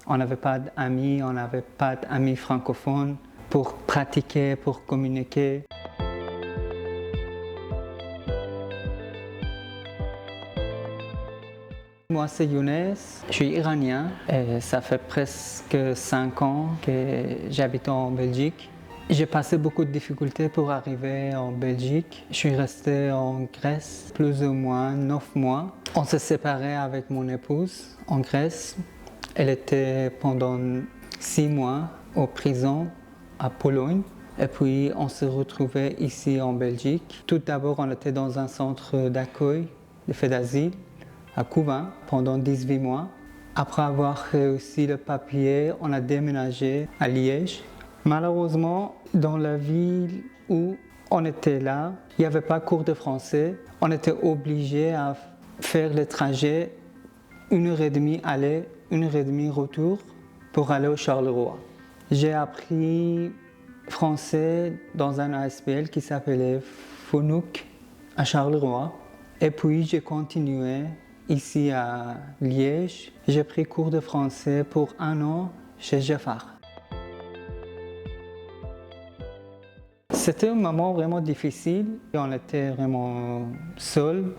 On n'avait pas d'amis, on n'avait pas d'amis francophones pour pratiquer, pour communiquer. Moi, c'est Younes, je suis iranien et ça fait presque 5 ans que j'habite en Belgique. J'ai passé beaucoup de difficultés pour arriver en Belgique. Je suis resté en Grèce plus ou moins 9 mois. On s'est séparés avec mon épouse en Grèce. Elle était pendant 6 mois en prison à Pologne. Et puis on s'est retrouvés ici en Belgique. Tout d'abord, on était dans un centre d'accueil de fait d'asile à Couvain pendant 18 mois. Après avoir réussi le papier, on a déménagé à Liège. Malheureusement, dans la ville où on était là, il n'y avait pas cours de français. On était obligé à faire le trajet 1h30 aller, 1h30 retour pour aller au Charleroi. J'ai appris français dans un ASBL qui s'appelait Fonouk à Charleroi. Et puis j'ai continué ici à Liège. J'ai pris cours de français pour 1 an chez Jeffard. C'était un moment vraiment difficile. On était vraiment seuls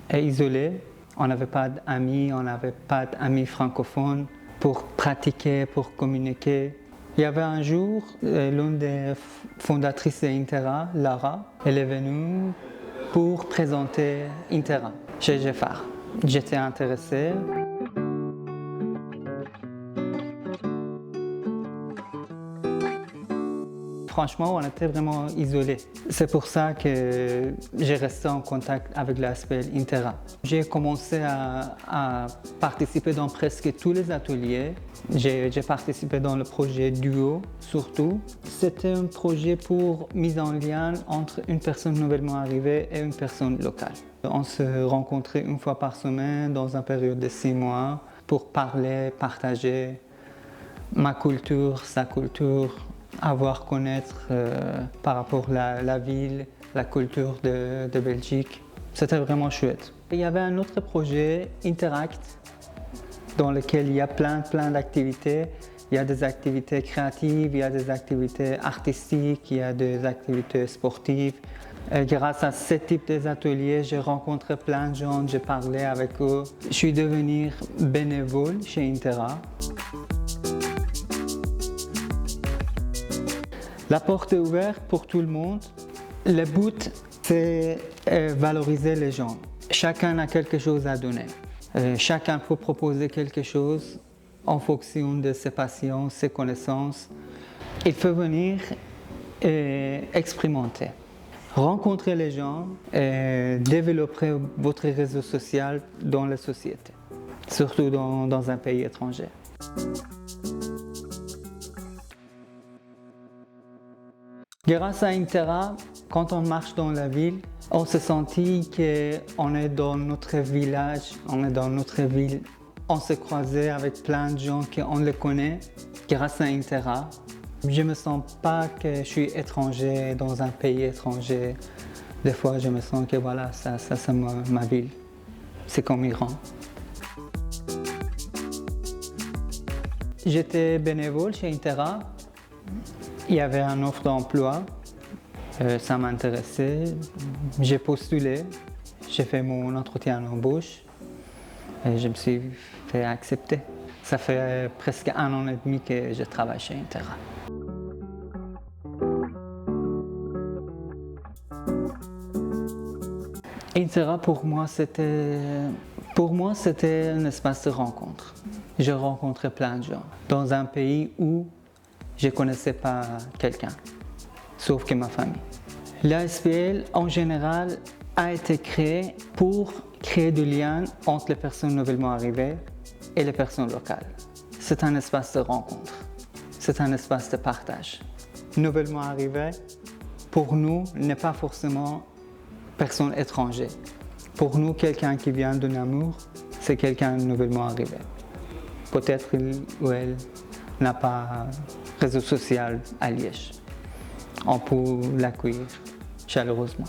et isolés. On n'avait pas d'amis, on n'avait pas d'amis francophones pour pratiquer, pour communiquer. Il y avait un jour, l'une des fondatrices d'Intera, Lara, elle est venue pour présenter Intera chez Jeffard. J'étais intéressé. Franchement, on était vraiment isolés. C'est pour ça que j'ai resté en contact avec l'ASBL Intera. J'ai commencé à participer dans presque tous les ateliers. J'ai participé dans le projet Duo, surtout. C'était un projet pour mise en lien entre une personne nouvellement arrivée et une personne locale. On se rencontrait 1 fois par semaine dans une période de 6 mois pour parler, partager ma culture, sa culture, avoir connaître par rapport à la ville, la culture de Belgique. C'était vraiment chouette. Il y avait un autre projet, Interact, dans lequel il y a plein d'activités. Il y a des activités créatives, il y a des activités artistiques, il y a des activités sportives. Et grâce à ce type d'ateliers, j'ai rencontré plein de gens, j'ai parlé avec eux. Je suis devenu bénévole chez Intera. La porte est ouverte pour tout le monde. Le but, c'est valoriser les gens. Chacun a quelque chose à donner. Chacun peut proposer quelque chose en fonction de ses passions, ses connaissances. Il faut venir et expérimenter. Rencontrer les gens et développer votre réseau social dans la société, surtout dans un pays étranger. Grâce à Intera, quand on marche dans la ville, on se sentit qu'on est dans notre village, on est dans notre ville. On s'est croisé avec plein de gens qu'on les connaît grâce à Intera. Je ne me sens pas que je suis étranger dans un pays étranger. Des fois, je me sens que voilà, ça c'est ma ville. C'est comme Iran. J'étais bénévole chez Intera. Il y avait une offre d'emploi, ça m'intéressait. J'ai postulé, j'ai fait mon entretien d'embauche et je me suis fait accepter. Ça fait presque 1 an et demi que je travaille chez Intera. Intera pour moi c'était un espace de rencontre. Je rencontrais plein de gens dans un pays où je ne connaissais pas quelqu'un, sauf que ma famille. L'ASBL, en général, a été créé pour créer du lien entre les personnes nouvellement arrivées et les personnes locales. C'est un espace de rencontre, c'est un espace de partage. Nouvellement arrivé, pour nous, n'est pas forcément personne étrangère. Pour nous, quelqu'un qui vient d'un amour, c'est quelqu'un nouvellement arrivé. Peut-être il ou elle n'a pas réseau social à Liège. On peut l'accueillir chaleureusement.